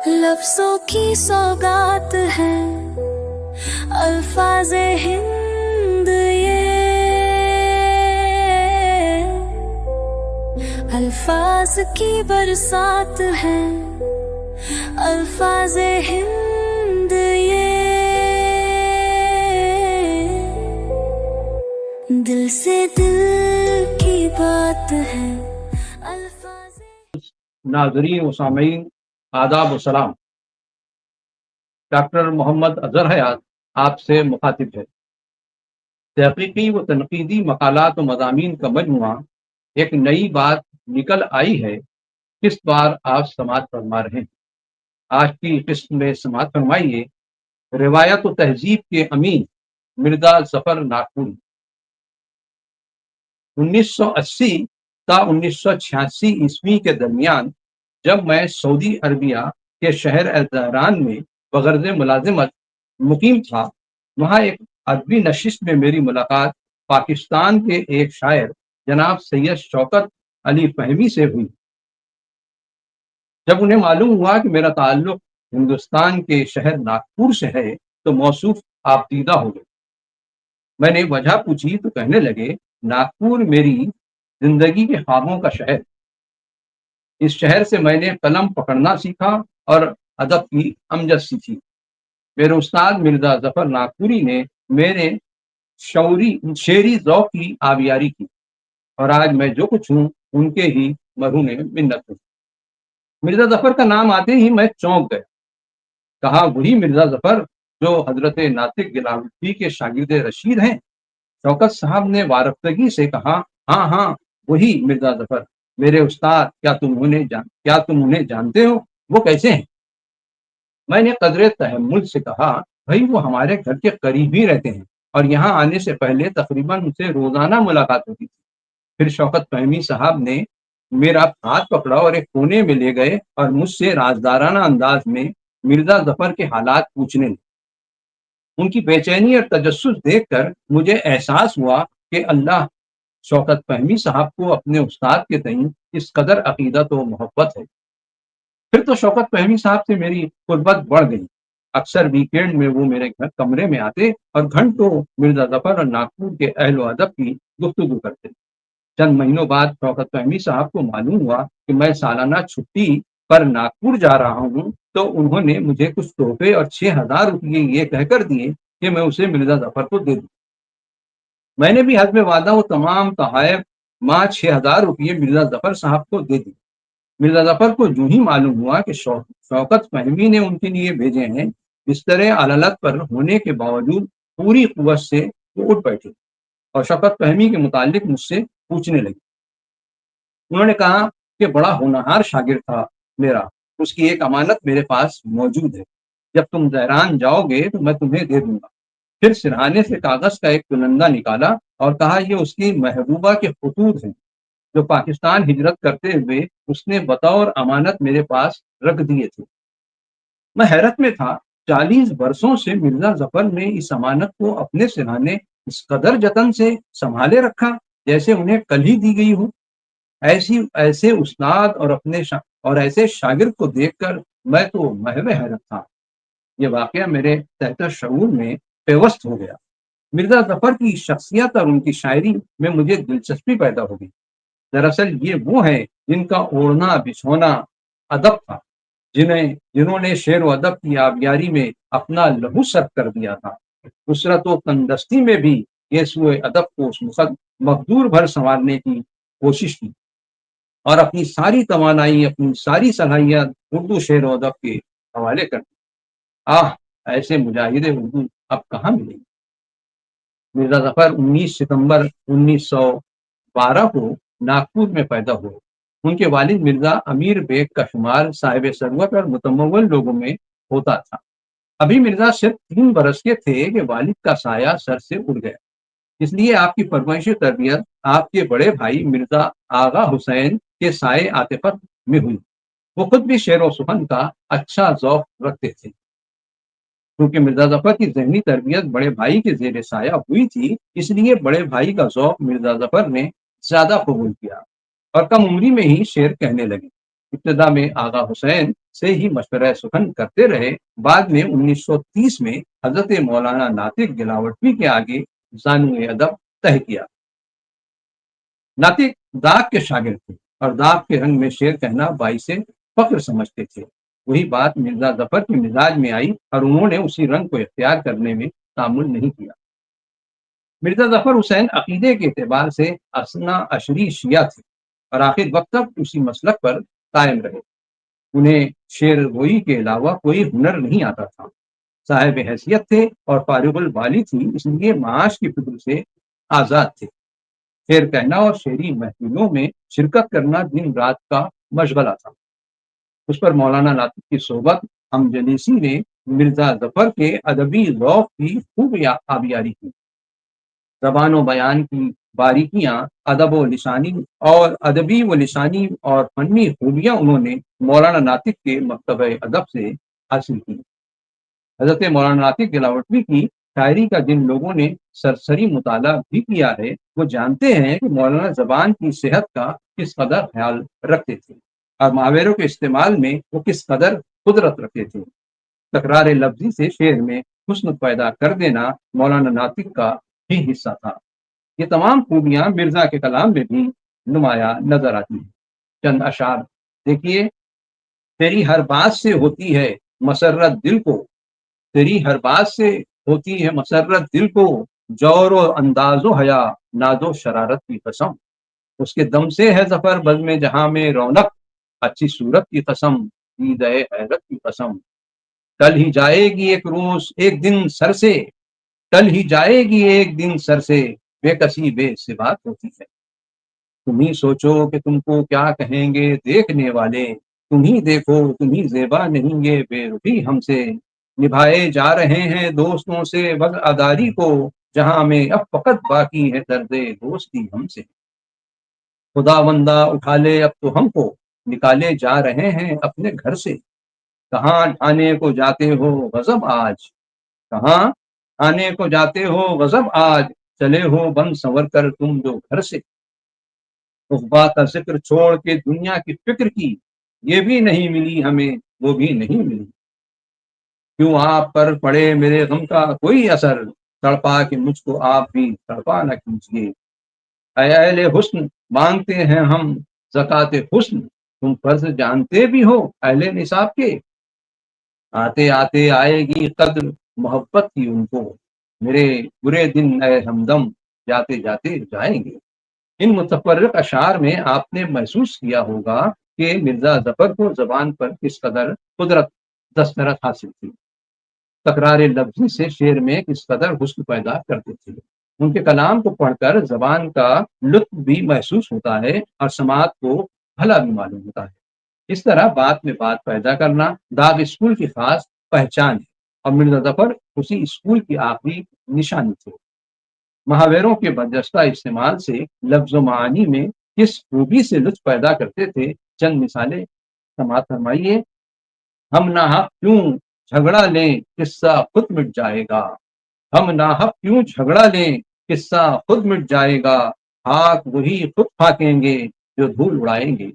لفظوں کی سوگات ہے الفاظ ہند یہ، الفاظ کی برسات ہے الفاظ ہند یہ، دل سے دل کی بات ہے الفاظ۔ ناظرین و سامعین، آداب و سلام۔ ڈاکٹر محمد اظہر حیات آپ سے مخاطب ہے۔ تحقیقی و تنقیدی مقالات و مضامین کا مجموعہ ایک نئی بات نکل آئی ہے، کس بار آپ سماعت فرما رہے ہیں۔ آج کی قسط میں سماعت فرمائیے روایت و تہذیب کے امین مرزا ظفر ناگپوری۔ 1980 تا 1986 عیسوی کے درمیان جب میں سعودی عربیہ کے شہر الزہران میں بغرض ملازمت مقیم تھا، وہاں ایک ادبی نشست میں میری ملاقات پاکستان کے ایک شاعر جناب سید شوکت علی فہمی سے ہوئی۔ جب انہیں معلوم ہوا کہ میرا تعلق ہندوستان کے شہر ناگپور سے ہے تو موصوف آبدیدہ ہو گئے۔ میں نے وجہ پوچھی تو کہنے لگے، ناگپور میری زندگی کے خوابوں کا شہر، اس شہر سے میں نے قلم پکڑنا سیکھا اور ادب کی امجد سیکھی۔ میرے استاد مرزا ظفر ناگپوری نے میرے شعری ذوق کی آبیاری کی، اور آج میں جو کچھ ہوں ان کے ہی مرہون منت ہوں۔ مرزا ظفر کا نام آتے ہی میں چونک گیا۔ کہا، وہی مرزا ظفر جو حضرت ناطق گلاوردی کے شاگرد رشید ہیں؟ شوکت صاحب نے وارفتگی سے کہا، ہاں ہاں وہی مرزا ظفر، میرے استاد، کیا تم انہیں جانتے ہو؟ وہ کیسے ہیں؟ میں نے قدرے تحمل سے کہا، بھائی وہ ہمارے گھر کے قریب ہی رہتے ہیں، اور یہاں آنے سے پہلے تقریباً ان سے روزانہ ملاقات ہوتی تھی۔ پھر شوکت فہمی صاحب نے میرا ہاتھ پکڑا اور ایک کونے میں لے گئے اور مجھ سے رازدارانہ انداز میں مرزا ظفر کے حالات پوچھنے لگے۔ ان کی بے چینی اور تجسس دیکھ کر مجھے احساس ہوا کہ اللہ شوکت فہمی صاحب کو اپنے استاد کے تئیں اس قدر عقیدت و محبت ہے۔ پھر تو شوکت فہمی صاحب سے میری قربت بڑھ گئی۔ اکثر ویکینڈ میں وہ میرے گھر کمرے میں آتے اور گھنٹوں مرزا ظفر اور ناگپور کے اہل و ادب کی گفتگو کرتے۔ چند مہینوں بعد شوکت فہمی صاحب کو معلوم ہوا کہ میں سالانہ چھٹی پر ناگپور جا رہا ہوں، تو انہوں نے مجھے کچھ تحفے اور 6,000 روپئے یہ کہہ کر دیے کہ میں اسے مرزا ظفر کو دے دوں۔ میں نے بھی حسب وعدہ وہ تمام تحائف ماہ 6,000 روپئے مرزا ظفر صاحب کو دے دی۔ مرزا ظفر کو یوں ہی معلوم ہوا کہ شوکت فہمی نے ان کے لیے بھیجے ہیں۔ بستر علالت پر ہونے کے باوجود پوری قوت سے وہ اٹھ بیٹھے اور شوکت فہمی کے متعلق مجھ سے پوچھنے لگے۔ انہوں نے کہا کہ بڑا ہونہار شاگرد تھا میرا، اس کی ایک امانت میرے پاس موجود ہے، جب تم زہران جاؤ گے تو میں تمہیں دے دوں گا۔ پھر سرہانے سے کاغذ کا ایک کنندہ نکالا اور کہا، یہ اس کی محبوبہ کے خطوط ہیں جو پاکستان ہجرت کرتے ہوئے اس نے بطور امانت میرے پاس رکھ دیے تھے۔ میں حیرت میں تھا، 40 برسوں سے مرزا ظفر نے اس امانت کو اپنے سرہانے اس قدر جتن سے سنبھالے رکھا جیسے انہیں کل ہی دی گئی ہو۔ ایسے استاد اور ایسے شاگرد کو دیکھ کر میں تو محو حیرت تھا۔ یہ واقعہ میرے تحت شعور میں پیوست ہو گیا۔ مرزا ظفر کی شخصیت اور ان کی شاعری میں مجھے دلچسپی پیدا ہو گئی۔ دراصل یہ وہ ہیں جن کا اوڑھنا بچھونا ادب تھا، جنہوں نے شعر و ادب کی آبیاری میں اپنا لہو صرف کر دیا تھا۔ نصرت و تندرستی میں بھی یہ سوء ادب کو مقدور بھر سنوارنے کی کوشش کی، اور اپنی ساری توانائی، اپنی ساری صلاحیت اردو شعر و ادب کے حوالے کر دی۔ ایسے مجاہد اردو اب کہاں ملیں گے؟ مرزا ظفر 19 ستمبر 1912 کو ناگپور میں پیدا ہوئے۔ ان کے والد مرزا امیر بیگ کا شمار صاحب ثروت اور متمول لوگوں میں ہوتا تھا۔ ابھی مرزا صرف 3 برس کے تھے کہ والد کا سایہ سر سے اڑ گیا، اس لیے آپ کی پرورش و تربیت آپ کے بڑے بھائی مرزا آغا حسین کے سائے عاطفت میں ہوئی۔ وہ خود بھی شعر و سخن کا اچھا ذوق رکھتے تھے۔ کیونکہ مرزا ظفر کی ذہنی تربیت بڑے بھائی کے زیر سایہ ہوئی تھی، اس لیے بڑے بھائی کا ذوق مرزا ظفر نے زیادہ قبول کیا اور کم عمری میں ہی شعر کہنے لگے۔ ابتدا میں آغا حسین سے ہی مشورہ سخن کرتے رہے۔ بعد میں 1930 میں حضرت مولانا ناطق گلاوٹوی کے آگے زانوئے ادب طے کیا۔ ناطق داغ کے شاگرد تھے اور داغ کے رنگ میں شعر کہنا باعث فخر سمجھتے تھے۔ وہی بات مرزا ظفر کے مزاج میں آئی اور انہوں نے اسی رنگ کو اختیار کرنے میں تعامل نہیں کیا۔ مرزا ظفر حسین عقیدے کے اعتبار سے اثنا عشری شیعہ تھے اور آخر وقت تک اسی مسلک پر قائم رہے۔ انہیں شعر گوئی کے علاوہ کوئی ہنر نہیں آتا تھا۔ صاحب حیثیت تھے اور فارغ البالی تھی، اس لیے معاش کی فکر سے آزاد تھے۔ شعر کہنا اور شعری محفلوں میں شرکت کرنا دن رات کا مشغلہ تھا۔ اس پر مولانا ناطق کی صحبت ہم جلیسی نے مرزا ظفر کے ادبی ذوق کی خوب آبیاری کی۔ زبان و بیان کی باریکیاں، ادبی و لسانی اور فنی خوبیاں انہوں نے مولانا ناطق کے مکتبہ ادب سے حاصل کی۔ حضرت مولانا ناطق گلاوٹوی کی شاعری کا جن لوگوں نے سرسری مطالعہ بھی کیا ہے وہ جانتے ہیں کہ مولانا زبان کی صحت کا کس قدر خیال رکھتے تھے اور محاوروں کے استعمال میں وہ کس قدر قدرت رکھتے تھے۔ تکرار لفظی سے شعر میں حسن پیدا کر دینا مولانا ناطق کا ہی حصہ تھا۔ یہ تمام خوبیاں مرزا کے کلام میں بھی نمایاں نظر آتی ہیں۔ چند اشعار دیکھیے۔ تیری ہر بات سے ہوتی ہے مسرت دل کو، تیری ہر بات سے ہوتی ہے مسرت دل کو، جور و انداز و حیا ناز و شرارت کی قسم، اس کے دم سے ہے ظفر بزم جہاں میں رونق، اچھی صورت کی قسم دید حیرت کی قسم، ٹل ہی جائے گی ایک روز ایک دن سر سے، ٹل ہی جائے گی ایک دن سر سے، بے کسی بے ثبات ہوتی ہے۔ تم ہی سوچو کہ تم کو کیا کہیں گے دیکھنے والے، تم ہی دیکھو تم ہی زیبا نہیں گے بے رخی ہم سے، نبھائے جا رہے ہیں دوستوں سے وفاداری کو، جہاں میں اب فقط باقی ہے درد دوستی ہم سے، خدا بندہ اٹھا لے اب تو ہم کو، نکالے جا رہے ہیں اپنے گھر سے، کہاں ٹھانے کو جاتے ہو غضب آج، کہاں آنے کو جاتے ہو غضب آج، چلے ہو بن سنور کر تم جو گھر سے، اخبا کا ذکر چھوڑ کے دنیا کی فکر کی، یہ بھی نہیں ملی ہمیں وہ بھی نہیں ملی، کیوں آپ پر پڑے میرے غم کا کوئی اثر، تڑپا کہ مجھ کو آپ بھی تڑپا نہ کیجیے، اے اہل حسن مانگتے ہیں ہم زکات حسن، تم فرض جانتے بھی ہو اہل نصاب کے، آتے آتے آئے گی قدر محبت کی ان کو، میرے برے دن اے ہمدم جاتے جاتے جائیں گے۔ ان متفرق اشعار میں آپ نے محسوس کیا ہوگا کہ مرزا ظفر کو زبان پر کس قدر قدرت دسترس حاصل تھی، تکرار لفظی سے شعر میں کس قدر حسن پیدا کرتے تھے۔ ان کے کلام کو پڑھ کر زبان کا لطف بھی محسوس ہوتا ہے اور سماعت کو بھلا بھی معلوم ہوتا ہے۔ اس طرح بات میں بات پیدا کرنا داغ اسکول کی خاص پہچان ہے اور مرزا ظفر اسی اسکول کی آخری نشانی تھے۔ محاوروں کے برجستہ استعمال سے لفظ و معانی میں کس خوبی سے لطف پیدا کرتے تھے، چند مثالیں سماعت فرمائیے۔ ہم ناحق کیوں جھگڑا لیں قصہ خود مٹ جائے گا، ہم ناحق کیوں جھگڑا لیں قصہ خود مٹ جائے گا، خاک وہی خود پھاکیں گے جو دھول اڑائیں گے،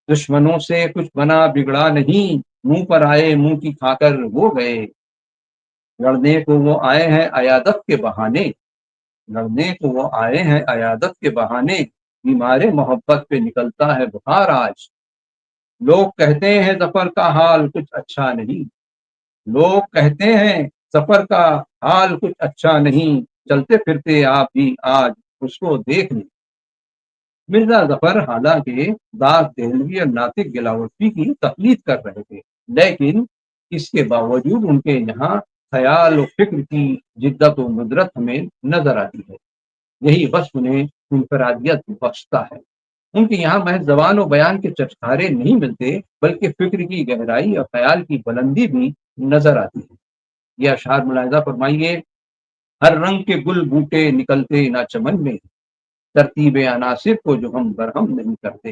دشمنوں سے کچھ بنا بگڑا نہیں، منہ پر آئے منہ کی کھا کر وہ گئے، لڑنے کو وہ آئے ہیں عیادت کے بہانے، لڑنے کو وہ آئے ہیں عیادت کے بہانے، بیمار محبت پہ نکلتا ہے بخار آج، لوگ کہتے ہیں ظفر کا حال کچھ اچھا نہیں، لوگ کہتے ہیں ظفر کا حال کچھ اچھا نہیں، چلتے پھرتے آپ بھی آج اس کو دیکھ لیں۔ مرزا ظفر حالانکہ داغ دہلوی اور ناطق گلاوٹوی کی تقلید کر رہے تھے، لیکن اس کے باوجود ان کے یہاں خیال و فکر کی جدت و ندرت ہمیں نظر آتی ہے، یہی بس انہیں انفرادیت بخشتا ہے۔ ان کے یہاں محض زبان و بیان کے چٹخارے نہیں ملتے بلکہ فکر کی گہرائی اور خیال کی بلندی بھی نظر آتی ہے۔ یہ اشعار ملاحظہ فرمائیے۔ ہر رنگ کے گل بوٹے نکلتے نہ چمن میں، ترتیب عناصر کو جو ہم برہم نہیں کرتے،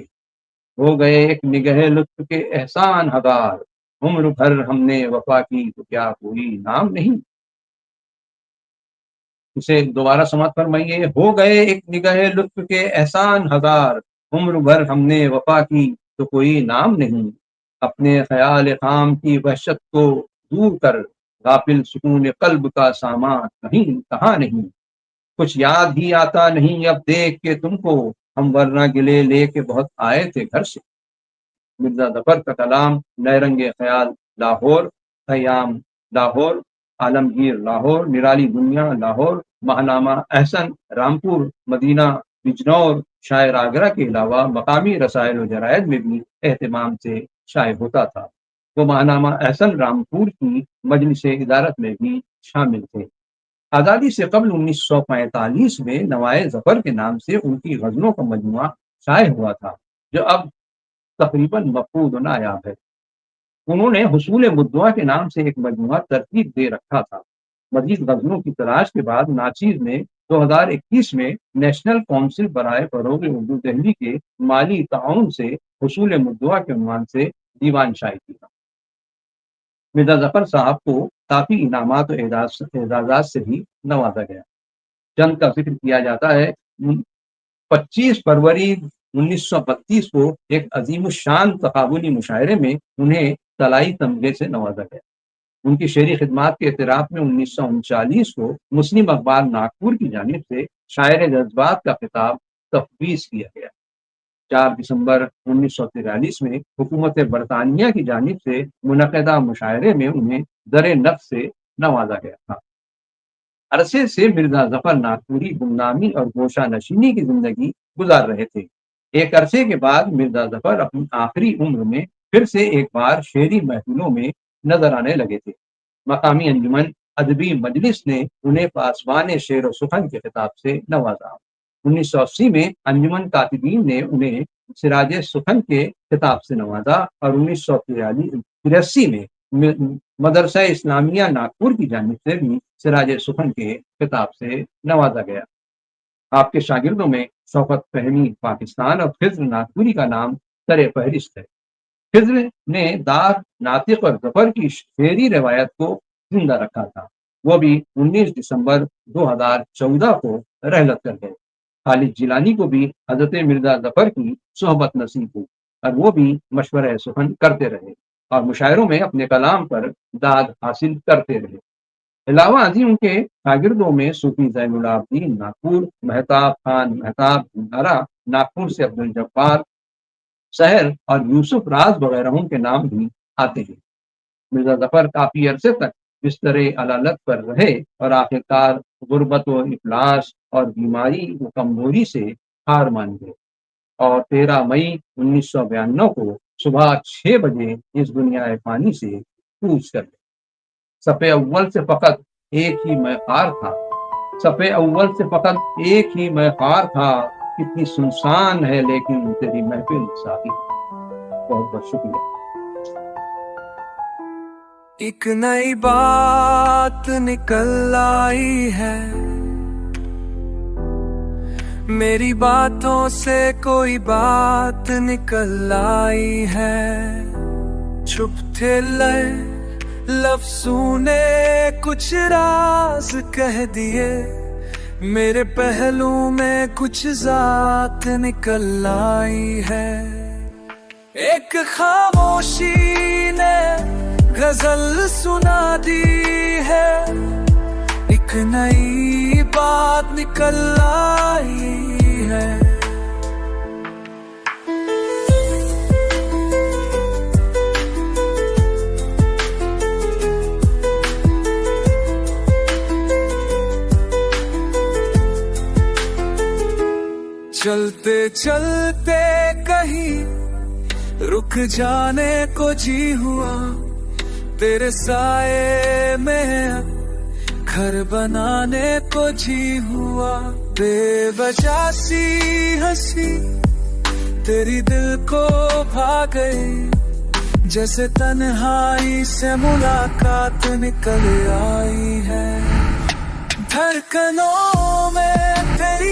ہو گئے ایک نگہ لطف کے احسان ہزار، عمر بھر ہم نے وفا کی تو کیا کوئی نام نہیں، اسے دوبارہ سماعت فرمائیے۔ ہو گئے ایک نگہ لطف کے احسان ہزار، عمر بھر ہم نے وفا کی تو کوئی نام نہیں، اپنے خیال خام کی وحشت کو دور کر، غافل سکون قلب کا سامان کہیں کہاں نہیں، کچھ یاد ہی آتا نہیں اب دیکھ کے تم کو، ہم ورنہ گلے لے کے بہت آئے تھے گھر سے۔ مرزا ظفر کا کلام نیرنگ خیال لاہور، خیام لاہور، عالمگیر لاہور، نرالی دنیا لاہور، ماہنامہ احسن رامپور، مدینہ بجنور، شاعر آگرہ کے علاوہ مقامی رسائل و جرائد میں بھی اہتمام سے شائع ہوتا تھا۔ وہ ماہنامہ احسن رامپور کی مجلس ادارت میں بھی شامل تھے۔ آزادی سے قبل 1945 میں نوائے ظفر کے نام سے ان کی غزلوں کا مجموعہ شائع ہوا تھا، جو اب تقریباً مفقود و نایاب ہے۔ انہوں نے حصول مدعا کے نام سے ایک مجموعہ ترتیب دے رکھا تھا۔ مزید غزلوں کی تلاش کے بعد ناچیز نے 2021 میں نیشنل کونسل برائے فروغ اردو دہلی کے مالی تعاون سے حصول مدعا کے عنوان سے دیوان شائع کیا۔ مرزا ظفر صاحب کو کافی انعامات و اعزازات سے بھی نوازا گیا۔ چند کا ذکر کیا جاتا ہے۔ 25 فروری 1932 کو ایک عظیم الشان تقابلی مشاعرے میں انہیں طلائی تمغے سے نوازا گیا۔ ان کی شعری خدمات کے اعتراف میں 1939 کو مسلم اخبار ناگپور کی جانب سے شاعر جذبات کا خطاب تفویض کیا گیا۔ 4 دسمبر 1943 میں حکومت برطانیہ کی جانب سے منعقدہ مشاعرے میں انہیں در نفس سے نوازا گیا تھا۔ عرصے سے مرزا ظفر ناگپوری گمنامی اور گوشہ نشینی کی زندگی گزار رہے تھے۔ ایک عرصے کے بعد مرزا ظفر اپنی آخری عمر میں پھر سے ایک بار شعری محفلوں میں نظر آنے لگے تھے۔ مقامی انجمن ادبی مجلس نے انہیں پاسبان شعر و سخن کے خطاب سے نوازا۔ 1980 میں انجمن کاتبین نے انہیں سراج سخن کے خطاب سے نوازا اور 1983 میں مدرسہ اسلامیہ ناگپور کی جانب سے بھی سراج سخن کے خطاب سے نوازا گیا۔ آپ کے شاگردوں میں شوکت فہمی پاکستان اور خضر ناگپوری کا نام سر فہرست ہے۔ خضر نے دار، ناطق اور ظفر کی شعری روایت کو زندہ رکھا تھا۔ وہ بھی 19 دسمبر 2014 کو رحلت کر گئے۔ خالد جیلانی کو بھی حضرت مرزا ظفر کی صحبت نصیب ہوئی اور وہ بھی مشورہ سخن کرتے رہے اور مشاعروں میں اپنے کلام پر داد حاصل کرتے رہے۔ علاوہ ازیں ان کے شاگردوں میں صوفی زین العابدین ناگپور، مہتاب خان مہتاب بھنڈارا ناگپور سے، عبدالجبار سحر اور یوسف راز وغیرہ کے نام بھی آتے ہیں۔ مرزا ظفر کافی عرصے تک بستر علالت پر رہے اور آخرکار غربت و افلاس اور بیماری و کمزوری سے ہار مان گئے اور 13 مئی 1992 کو صبح 6 بجے اس دنیا فانی سے کوچ کر گئے۔ صفحے اول سے فقط ایک ہی میخار تھا، صفحے اول سے فقط ایک ہی میخار تھا، کتنی سنسان ہے لیکن تیری محفل ساقی۔ بہت بہت شکریہ۔ ایک نئی بات نکل آئی ہے، میری باتوں سے کوئی بات نکل آئی ہے، چھپ تھے لفظوں نے کچھ راز کہہ دیے، میرے پہلو میں کچھ ذات نکل آئی ہے، ایک خاموشی نے غزل سنا دی ہے، ایک نئی بات نکل آئی ہے۔ چلتے چلتے کہیں رک جانے کو جی ہوا، تیرے سائے میں گھر بنانے کو جی ہوا، بے وجہ سی ہنسی تیری دل کو بھا گئی، جیسے تنہائی سے ملاقات نکل آئی ہے، دھڑکنوں میں تیری